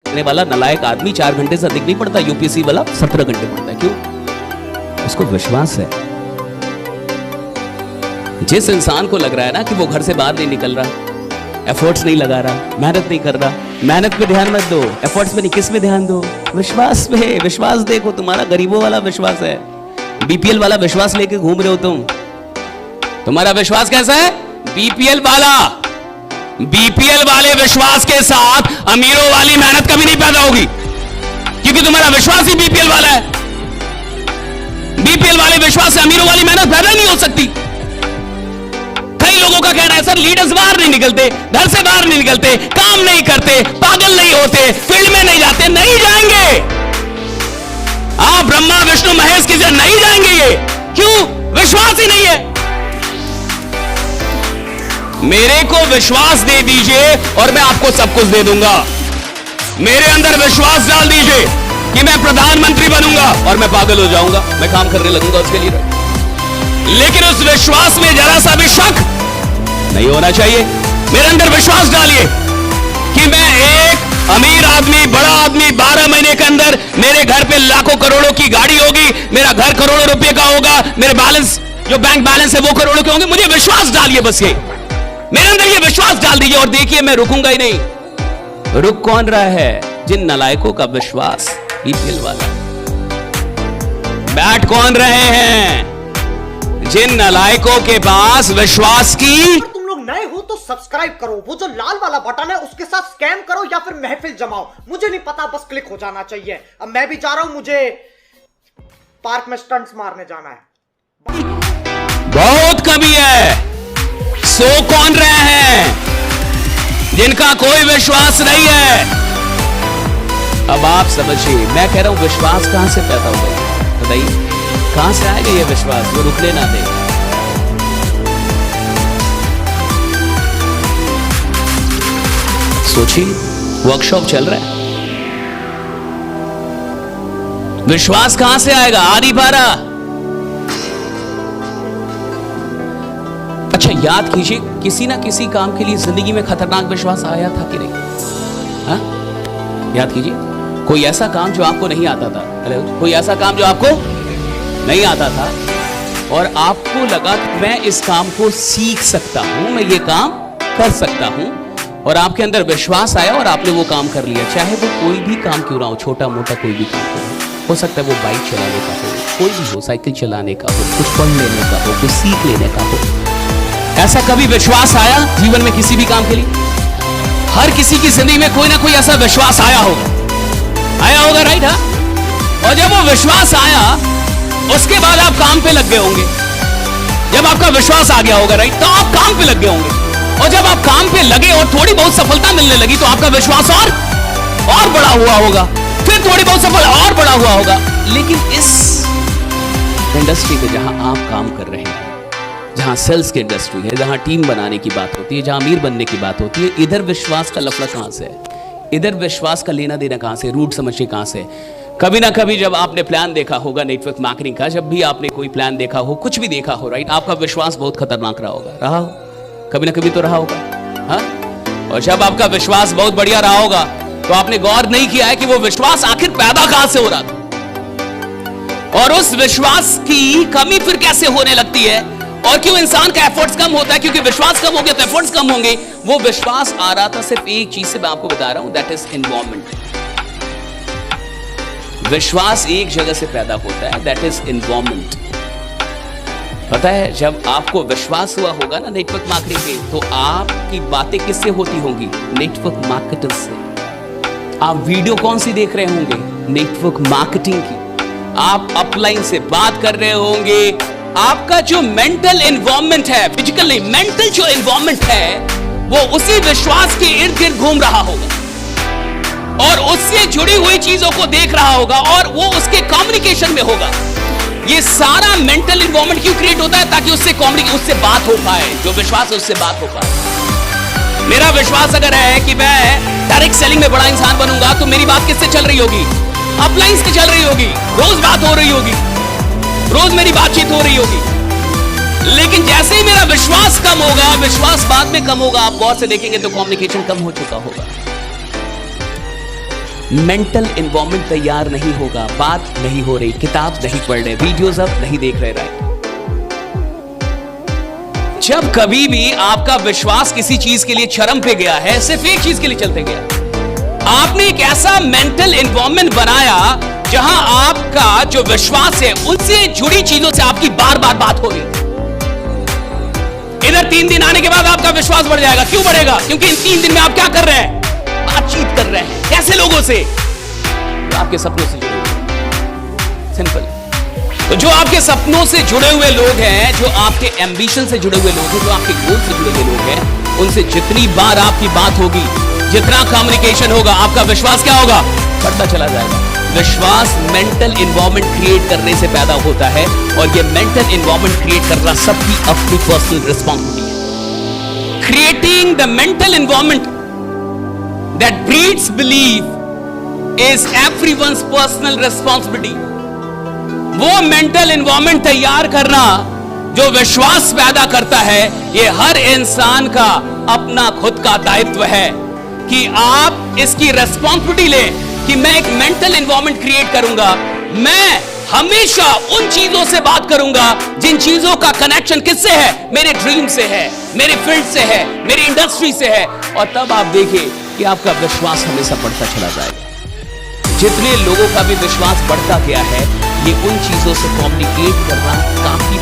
वाला नलायक आदमी 4 घंटे से अधिक नहीं पढ़ता, यूपीएससी वाला 17 घंटे पढ़ता है। क्यों? उसको विश्वास है। जिस इंसान को लग रहा है ना कि वो घर से बाहर नहीं निकल रहा, एफर्ट्स नहीं लगा रहा, मेहनत नहीं कर रहा, मेहनत पे ध्यान मत दो, एफर्ट्स पे नहीं, किस में ध्यान दो? विश्वास पे। विश्वास देखो, तुम्हारा गरीबों वाला विश्वास है, बीपीएल वाला विश्वास लेके घूम रहे हो तुम। तुम्हारा विश्वास कैसा है? बीपीएल वाला। बीपीएल वाले विश्वास के साथ अमीरों वाली मेहनत कभी नहीं पैदा होगी, क्योंकि तुम्हारा विश्वास ही बीपीएल वाला है। बीपीएल वाले विश्वास से अमीरों वाली मेहनत पैदा नहीं हो सकती। कई लोगों का कहना है सर लीडर्स बाहर नहीं निकलते, घर से बाहर नहीं निकलते, काम नहीं करते, पागल नहीं होते, फील्ड में नहीं जाते। नहीं जाएंगे आप, ब्रह्मा विष्णु महेश की जगह नहीं जाएंगे ये। क्यों? विश्वास ही नहीं है। मेरे को विश्वास दे दीजिए और मैं आपको सब कुछ दे दूंगा। मेरे अंदर विश्वास डाल दीजिए कि मैं प्रधानमंत्री बनूंगा और मैं पागल हो जाऊंगा, मैं काम करने लगूंगा उसके लिए। लेकिन उस विश्वास में जरा सा भी शक नहीं होना चाहिए। मेरे अंदर विश्वास डालिए कि मैं एक अमीर आदमी, बड़ा आदमी, 12 महीने के अंदर मेरे घर पे लाखों करोड़ों की गाड़ी होगी, मेरा घर करोड़ों रुपए का होगा, मेरे बैलेंस जो बैंक बैलेंस है वो करोड़ों के होंगे। मुझे विश्वास डालिए, बस ये मेरे अंदर ये विश्वास डाल दीजिए और देखिए मैं रुकूंगा ही नहीं। रुक कौन रहा है? जिन नलायकों का विश्वास बीपीएल वाला। बैठ कौन रहे हैं? जिन नलायकों के पास विश्वास की। तुम लोग नए हो तो सब्सक्राइब करो, वो जो लाल वाला बटन है उसके साथ स्कैम करो या फिर महफिल जमाओ, मुझे नहीं पता, बस क्लिक हो जाना चाहिए। अब मैं भी जा रहा हूं, मुझे पार्क में स्टंट्स मारने जाना है। बहुत कमी है। सो कौन रहे हैं जिनका कोई विश्वास नहीं है? अब आप समझिए, मैं कह रहा हूं विश्वास कहां से पैदा होगा? बताइए कहां से आएगा ये विश्वास जो रुकने ना दे? सोचिए, वर्कशॉप चल रहा है, विश्वास कहां से आएगा? आ नहीं पा रहा। अच्छा याद कीजिए, किसी ना किसी काम के लिए जिंदगी में खतरनाक विश्वास आया था कि नहीं? हाँ? याद कीजिए, कोई ऐसा काम जो आपको नहीं आता था। हेलो, कोई ऐसा काम जो आपको नहीं आता था और आपको लगा कि मैं इस काम को सीख सकता हूं, मैं ये काम कर सकता हूं, और आपके अंदर विश्वास आया और आपने वो काम कर लिया। चाहे वो कोई भी काम क्यों ना हो, छोटा मोटा कोई भी काम हो सकता है वो बाइक चलाने का हो, कोई भी हो, साइकिल चलाने का हो, कुछ पढ़ लेने का हो, कुछ सीख लेने का हो। ऐसा कभी विश्वास आया जीवन में किसी भी काम के लिए? हर किसी की जिंदगी में कोई ना कोई ऐसा विश्वास आया होगा, राइट? हाँ? और जब वो विश्वास आया उसके बाद आप काम पे लग गए होंगे। जब आपका विश्वास आ गया होगा, राइट, तो आप काम पे लग गए होंगे। और जब आप काम पे लगे और थोड़ी बहुत सफलता मिलने लगी तो आपका विश्वास और बड़ा हुआ होगा, फिर थोड़ी बहुत सफलता और बड़ा हुआ होगा। लेकिन इस इंडस्ट्री में जहां आप काम कर रहे हैं, जहां सेल्स की इंडस्ट्री है, जहां टीम बनाने की बात होती है, जहां अमीर बनने की बात होती है, इधर विश्वास का लफड़ा कहां से है? इधर विश्वास का लेना देना कहां से, रूट समझिए कहां से? कभी ना कभी जब आपने प्लान देखा होगा नेटवर्क मार्केटिंग का, जब भी आपने कोई प्लान देखा हो, कुछ भी देखा हो, राइट, आपका विश्वास बहुत खतरनाक रहा हो, कभी ना कभी तो रहा होगा। हाँ? और जब आपका विश्वास बहुत बढ़िया रहा होगा तो आपने गौर नहीं किया है कि वो विश्वास आखिर पैदा कहां से हो रहा था, और उस विश्वास की कमी फिर कैसे होने लगती है, और क्यों इंसान का एफर्ट्स कम होता है? क्योंकि विश्वास कम हो गया तो एफर्ट्स कम होंगे। वो विश्वास आ रहा था सिर्फ एक चीज से, मैं आपको बता रहा हूं, दैट इज एनवायरनमेंट। विश्वास एक जगह से पैदा होता है, दैट इज एनवायरनमेंट। पता है, जब आपको विश्वास हुआ होगा ना नेटवर्क मार्केटिंग पे, तो आपकी बातें किससे होती होंगी? नेटवर्क मार्केटर से। आप वीडियो कौन सी देख रहे होंगे? नेटवर्क मार्केटिंग की। आप अपलाइन से बात कर रहे होंगे। आपका जो मेंटल एनवायरनमेंट है, फिजिकल नहीं, मेंटल जो एनवायरनमेंट है, वो उसी विश्वास के इर्द गिर्द घूम रहा होगा और उससे जुड़ी हुई चीजों को देख रहा होगा और वो उसके कम्युनिकेशन में होगा। ये सारा मेंटल एनवायरनमेंट क्यों क्रिएट होता है? ताकि उससे बात हो पाए, जो विश्वास है उससे बात हो पाए। मेरा विश्वास अगर है कि मैं डायरेक्ट सेलिंग में बड़ा इंसान बनूंगा, तो मेरी बात किससे चल रही होगी? अपलाइन से चल रही होगी, रोज बात हो रही होगी, रोज मेरी बातचीत हो रही होगी। लेकिन जैसे ही मेरा विश्वास कम होगा, विश्वास बाद में कम होगा, आप गौर से देखेंगे तो कम्युनिकेशन कम हो चुका होगा। मेंटल एनवायरनमेंट तैयार नहीं होगा, बात नहीं हो रही, किताब नहीं पढ़ रहे, वीडियोस अब नहीं देख रहे, राइट? जब कभी भी आपका विश्वास किसी चीज के लिए चरम पे गया है, सिर्फ एक चीज के लिए चलते गया, आपने एक ऐसा मेंटल एनवायरनमेंट बनाया जहां आपका जो विश्वास है उनसे जुड़ी चीजों से आपकी बार बार बात हो रही है। इधर 3 दिन आने के बाद आपका विश्वास बढ़ जाएगा। क्यों बढ़ेगा? क्योंकि इन 3 दिन में आप क्या कर रहे हैं? बातचीत कर रहे हैं। कैसे लोगों से? तो आपके सपनों से जुड़े हुए। सिंपल। तो जो आपके सपनों से जुड़े हुए लोग हैं, जो आपके एम्बिशन से जुड़े हुए लोग हैं, जो आपके गोल से जुड़े हुए लोग हैं, उनसे जितनी बार आपकी बात होगी, जितना कम्युनिकेशन होगा, आपका विश्वास क्या होगा? बढ़ता चला जाएगा। विश्वास मेंटल एनवायरनमेंट क्रिएट करने से पैदा होता है, और ये मेंटल एनवायरनमेंट क्रिएट करना सबकी अपनी पर्सनल रिस्पॉन्सिबिलिटी है। Creating the mental environment that breeds believe is everyone's personal responsibility. वो मेंटल एनवायरनमेंट तैयार करना जो विश्वास पैदा करता है, ये हर इंसान का अपना खुद का दायित्व है कि आप इसकी रिस्पॉन्सिबिलिटी लें कि मैं एक मेंटल एनवायरनमेंट क्रिएट करूंगा। मैं हमेशा उन चीजों से बात करूंगा जिन चीजों का कनेक्शन किससे है? मेरे ड्रीम से है, मेरे फील्ड से है, मेरी इंडस्ट्री से है, और तब आप देखिए कि आपका विश्वास हमेशा बढ़ता चला जाएगा। जितने लोगों का भी विश्वास बढ़ता गया है, ये उन चीजों से कम्युनिकेट करना काफी